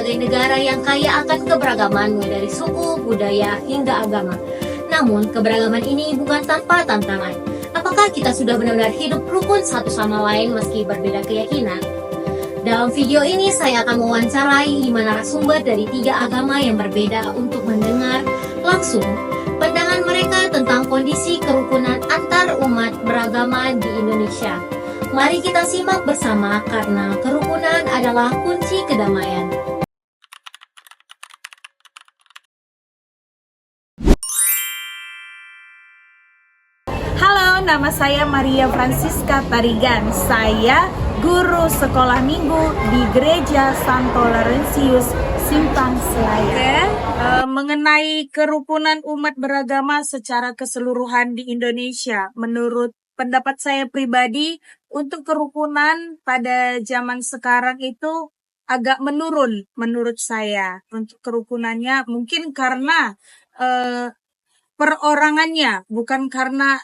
sebagai negara yang kaya akan keberagaman mulai dari suku, budaya, hingga agama. Namun, keberagaman ini bukan tanpa tantangan. Apakah kita sudah benar-benar hidup rukun satu sama lain meski berbeda keyakinan? Dalam video ini saya akan mewawancarai 5 narasumber dari 3 agama yang berbeda untuk mendengar langsung pandangan mereka tentang kondisi kerukunan antar umat beragama di Indonesia. Mari kita simak bersama karena kerukunan adalah kunci kedamaian. Halo, nama saya Maria Francisca Tarigan. Saya guru sekolah minggu di Gereja Santo Laurentius, Simpang Selayar. Mengenai kerukunan umat beragama secara keseluruhan di Indonesia, menurut pendapat saya pribadi, untuk kerukunan pada zaman sekarang itu agak menurun menurut saya. Untuk kerukunannya mungkin karena perorangannya, bukan karena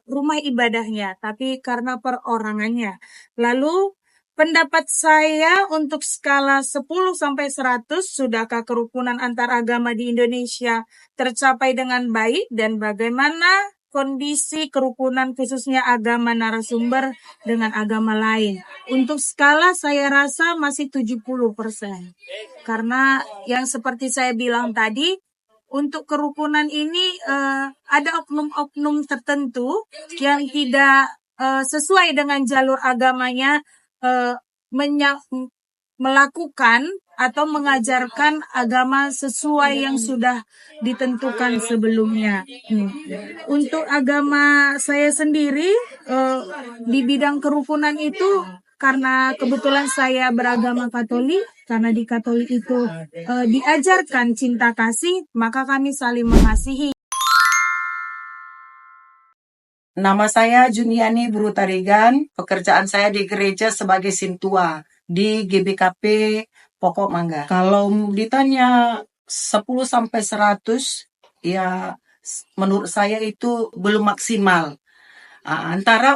rumah ibadahnya, tapi karena perorangannya. Lalu pendapat saya untuk skala 10-100, sudahkah kerukunan antar agama di Indonesia tercapai dengan baik dan bagaimana kondisi kerukunan khususnya agama narasumber dengan agama lain? Untuk skala saya rasa masih 70%. Karena yang seperti saya bilang tadi, untuk kerukunan ini ada oknum-oknum tertentu yang tidak sesuai dengan jalur agamanya melakukan atau mengajarkan agama sesuai yang sudah ditentukan sebelumnya. Untuk agama saya sendiri di bidang kerukunan itu, karena kebetulan saya beragama Katolik, karena di Katolik itu diajarkan cinta kasih, maka kami saling mengasihi. Nama saya Juniani Buru Tarigan, pekerjaan saya di gereja sebagai sintua di GBKP Pokok Mangga. Kalau ditanya 10-100, ya menurut saya itu belum maksimal. Antara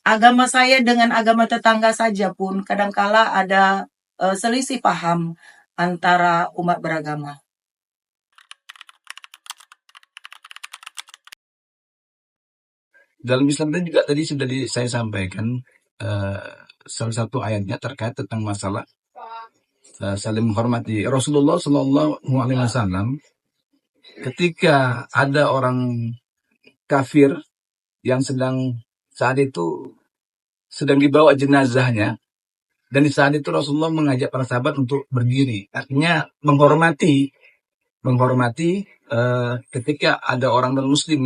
agama saya dengan agama tetangga saja pun kadangkala ada selisih paham antara umat beragama. Dalam Islam juga tadi sudah saya sampaikan salah satu ayatnya terkait tentang masalah saling menghormati. Rasulullah Shallallahu Alaihi Wasallam ketika ada orang kafir yang saat itu sedang dibawa jenazahnya, dan di saat itu Rasulullah mengajak para sahabat untuk berdiri, artinya menghormati ketika ada orang non-muslim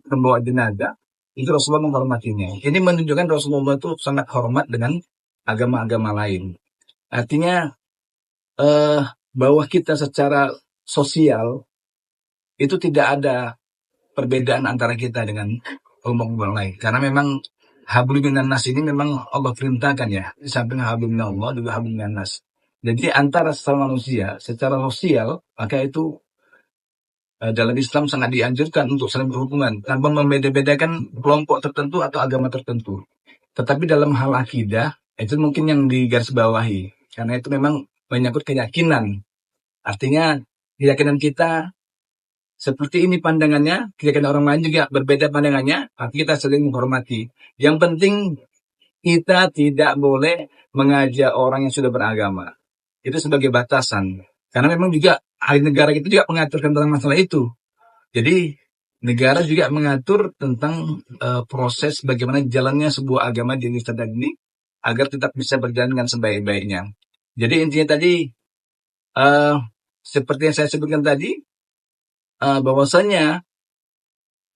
membawa jenazah, itu Rasulullah menghormatinya. Ini menunjukkan Rasulullah itu sangat hormat dengan agama-agama lain. Artinya bahwa kita secara sosial itu tidak ada perbedaan antara kita dengan umat lain. Karena memang hablum minan nas ini memang Allah perintahkan ya. Di samping hablum minallah juga hablum minan nas. Jadi antara sesama manusia secara sosial, maka itu dalam Islam sangat dianjurkan untuk saling berhubungan tanpa membeda-bedakan kelompok tertentu atau agama tertentu. Tetapi dalam hal akidah itu mungkin yang digarisbawahi, karena itu memang menyangkut keyakinan. Artinya keyakinan kita seperti ini pandangannya, keyakinan orang lain juga berbeda pandangannya, tapi kita saling menghormati. Yang penting kita tidak boleh mengajak orang yang sudah beragama. Itu sebagai batasan. Karena memang juga ahli negara itu juga mengatur tentang masalah itu. Jadi negara juga mengatur tentang proses bagaimana jalannya sebuah agama di Indonesia ini agar tetap bisa berjalan dengan sebaik-baiknya. Jadi intinya tadi seperti yang saya sebutkan tadi, bahwasanya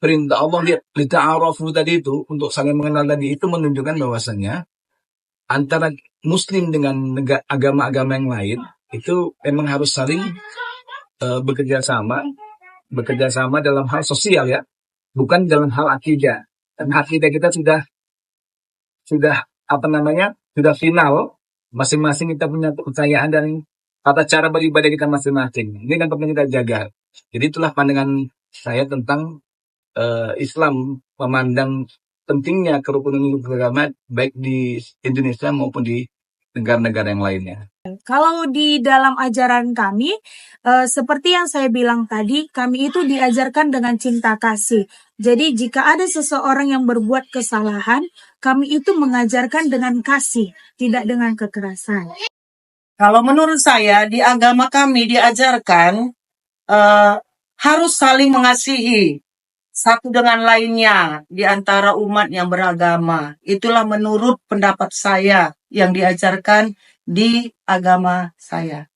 perintah Allah lita'arafu tadi itu untuk saling mengenal tadi itu menunjukkan bahwasanya antara Muslim dengan agama-agama yang lain itu memang harus saling bekerja sama dalam hal sosial ya, bukan dalam hal akidah. Dan akidah kita sudah final, masing-masing kita punya kepercayaan dan tata cara beribadah kita masing-masing. Ini kan perlu kita jaga. Jadi itulah pandangan saya tentang Islam memandang pentingnya kerukunan beragama baik di Indonesia maupun di negara-negara yang lainnya. Kalau di dalam ajaran kami, seperti yang saya bilang tadi, kami itu diajarkan dengan cinta kasih. Jadi jika ada seseorang yang berbuat kesalahan, kami itu mengajarkan dengan kasih, tidak dengan kekerasan. Kalau menurut saya di agama kami diajarkan harus saling mengasihi satu dengan lainnya di antara umat yang beragama. Itulah menurut pendapat saya yang diajarkan di agama saya.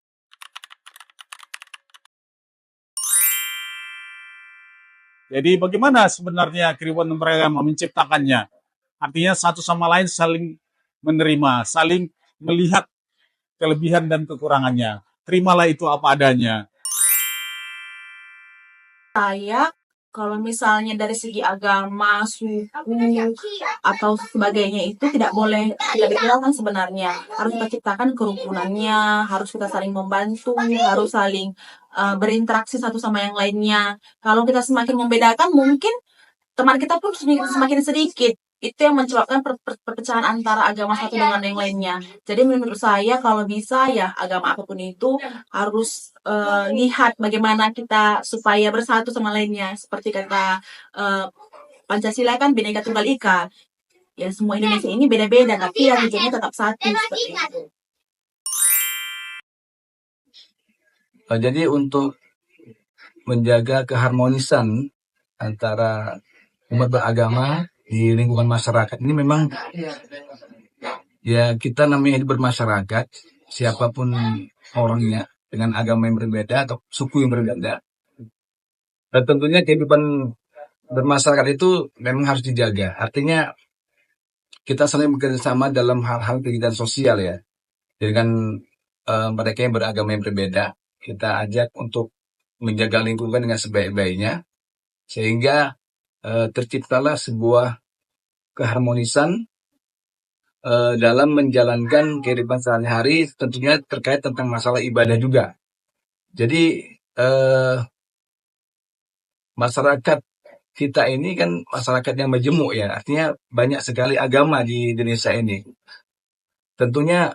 Jadi bagaimana sebenarnya kehidupan beragama menciptakannya? Artinya satu sama lain saling menerima, saling melihat kelebihan dan kekurangannya. Terimalah itu apa adanya. Saya kalau misalnya dari segi agama, suku, atau sebagainya itu tidak boleh tidak dikenalkan sebenarnya. Harus kita ciptakan kerukunannya, harus kita saling membantu, harus saling berinteraksi satu sama yang lainnya. Kalau kita semakin membedakan, mungkin teman kita pun semakin sedikit. Itu yang menyebabkan perpecahan antara agama satu dengan yang lainnya. Jadi menurut saya kalau bisa ya agama apapun itu harus lihat bagaimana kita supaya bersatu sama lainnya. Seperti kata Pancasila kan Bhinneka Tunggal Ika. Ya semua Indonesia ini beda-beda tapi ya tujuannya tetap satu seperti itu. Jadi untuk menjaga keharmonisan antara umat beragama di lingkungan masyarakat ini memang ya kita namanya hidup bermasyarakat, siapapun orangnya dengan agama yang berbeda atau suku yang berbeda. Dan tentunya kehidupan bermasyarakat itu memang harus dijaga. Artinya kita saling bekerja sama dalam hal-hal kegiatan sosial ya. Dengan mereka yang beragama yang berbeda, kita ajak untuk menjaga lingkungan dengan sebaik-baiknya sehingga terciptalah sebuah keharmonisan dalam menjalankan kehidupan sehari-hari, tentunya terkait tentang masalah ibadah juga. Jadi masyarakat kita ini kan masyarakat yang majemuk ya, artinya banyak sekali agama di Indonesia ini. Tentunya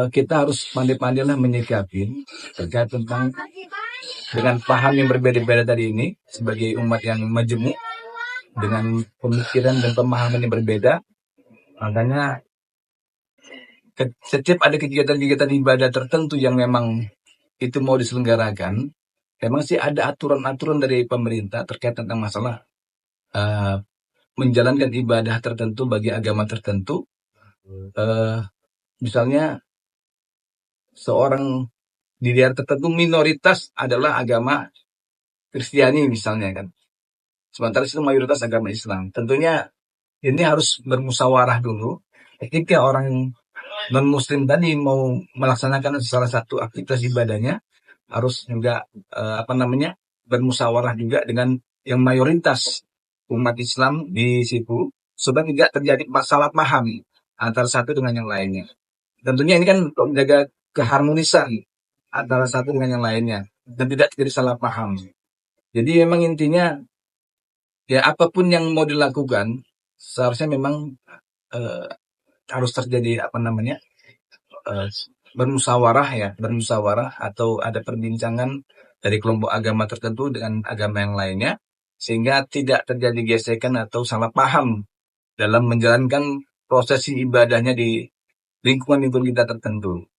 kita harus pandai-pandailah menyikapi terkait tentang dengan paham yang berbeda-beda tadi ini sebagai umat yang majemuk dengan pemikiran dan pemahaman yang berbeda. Makanya setiap ada kegiatan-kegiatan ibadah tertentu yang memang itu mau diselenggarakan, memang sih ada aturan-aturan dari pemerintah terkait tentang masalah menjalankan ibadah tertentu bagi agama tertentu. Misalnya seorang di daerah tertentu minoritas adalah agama Kristiani misalnya kan. Sementara itu mayoritas agama Islam. Tentunya ini harus bermusyawarah dulu. Ketika orang non-muslim tadi mau melaksanakan salah satu aktivitas ibadahnya, harus juga bermusyawarah juga dengan yang mayoritas umat Islam di situ, supaya tidak terjadi masalah paham antara satu dengan yang lainnya. Tentunya ini kan untuk menjaga keharmonisan antara satu dengan yang lainnya dan tidak terjadi salah paham. Jadi memang intinya ya apapun yang mau dilakukan seharusnya memang harus terjadi bermusyawarah atau ada perbincangan dari kelompok agama tertentu dengan agama yang lainnya sehingga tidak terjadi gesekan atau salah paham dalam menjalankan prosesi ibadahnya di lingkungan kita tertentu.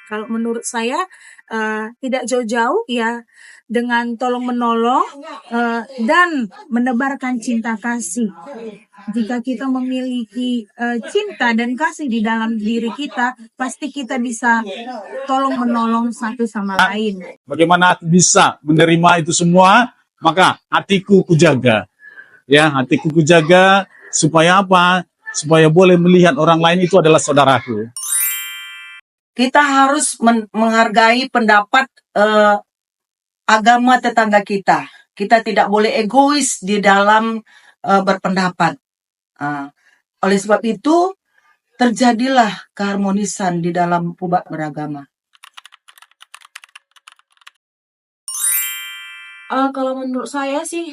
Kalau menurut saya tidak jauh-jauh ya dengan tolong menolong dan menebarkan cinta kasih. Jika kita memiliki cinta dan kasih di dalam diri kita, pasti kita bisa tolong menolong satu sama lain. Bagaimana bisa menerima itu semua? Maka hatiku kujaga. Ya, hatiku kujaga supaya apa? Supaya boleh melihat orang lain itu adalah saudaraku. Kita harus menghargai pendapat agama tetangga kita. Kita tidak boleh egois di dalam berpendapat. Oleh sebab itu, terjadilah keharmonisan di dalam umat beragama. Kalau menurut saya sih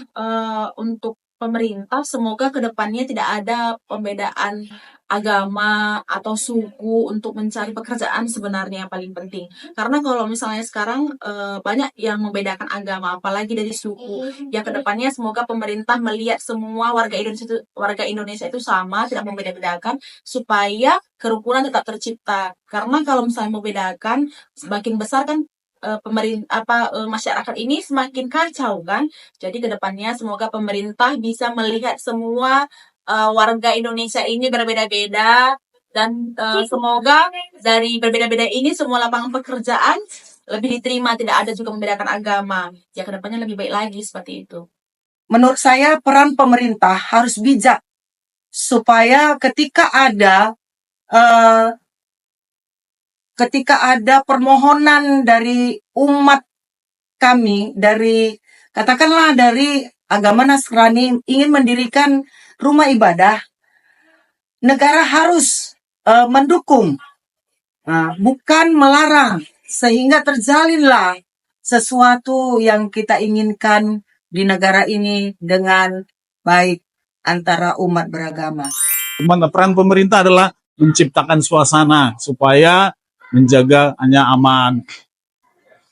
untuk pemerintah semoga kedepannya tidak ada pembedaan agama atau suku untuk mencari pekerjaan sebenarnya yang paling penting. Karena kalau misalnya sekarang banyak yang membedakan agama, apalagi dari suku. Ya kedepannya semoga pemerintah melihat semua warga Indonesia itu sama, tidak membeda-bedakan, supaya kerukunan tetap tercipta. Karena kalau misalnya membedakan, semakin besar kan masyarakat ini semakin kacau kan. Jadi kedepannya semoga pemerintah bisa melihat semua warga Indonesia ini berbeda-beda, dan semoga dari berbeda-beda ini semua lapangan pekerjaan lebih diterima, tidak ada juga membedakan agama. Ya kedepannya lebih baik lagi seperti itu. Menurut saya peran pemerintah harus bijak supaya ketika ada permohonan dari umat kami, katakanlah dari agama Nasrani ingin mendirikan rumah ibadah, negara harus mendukung, bukan melarang, sehingga terjalinlah sesuatu yang kita inginkan di negara ini dengan baik antara umat beragama. Peran pemerintah adalah menciptakan suasana supaya menjaga hanya aman,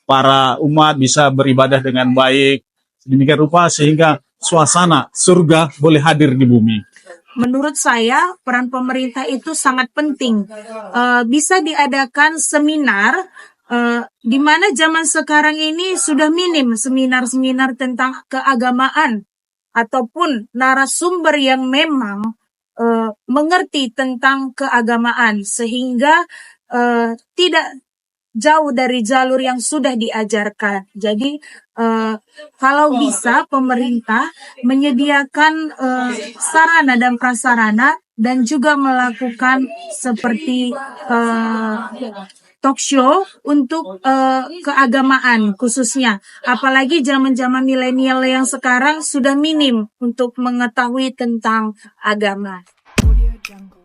para umat bisa beribadah dengan baik, sedemikian rupa sehingga suasana surga boleh hadir di bumi. Menurut saya, peran pemerintah itu sangat penting. Bisa diadakan seminar, di mana zaman sekarang ini sudah minim seminar-seminar tentang keagamaan, ataupun narasumber yang memang mengerti tentang keagamaan, sehingga tidak jauh dari jalur yang sudah diajarkan. Jadi kalau bisa pemerintah menyediakan sarana dan prasarana, dan juga melakukan seperti talk show untuk keagamaan khususnya. Apalagi zaman-zaman milenial yang sekarang sudah minim untuk mengetahui tentang agama. Audio Jungle.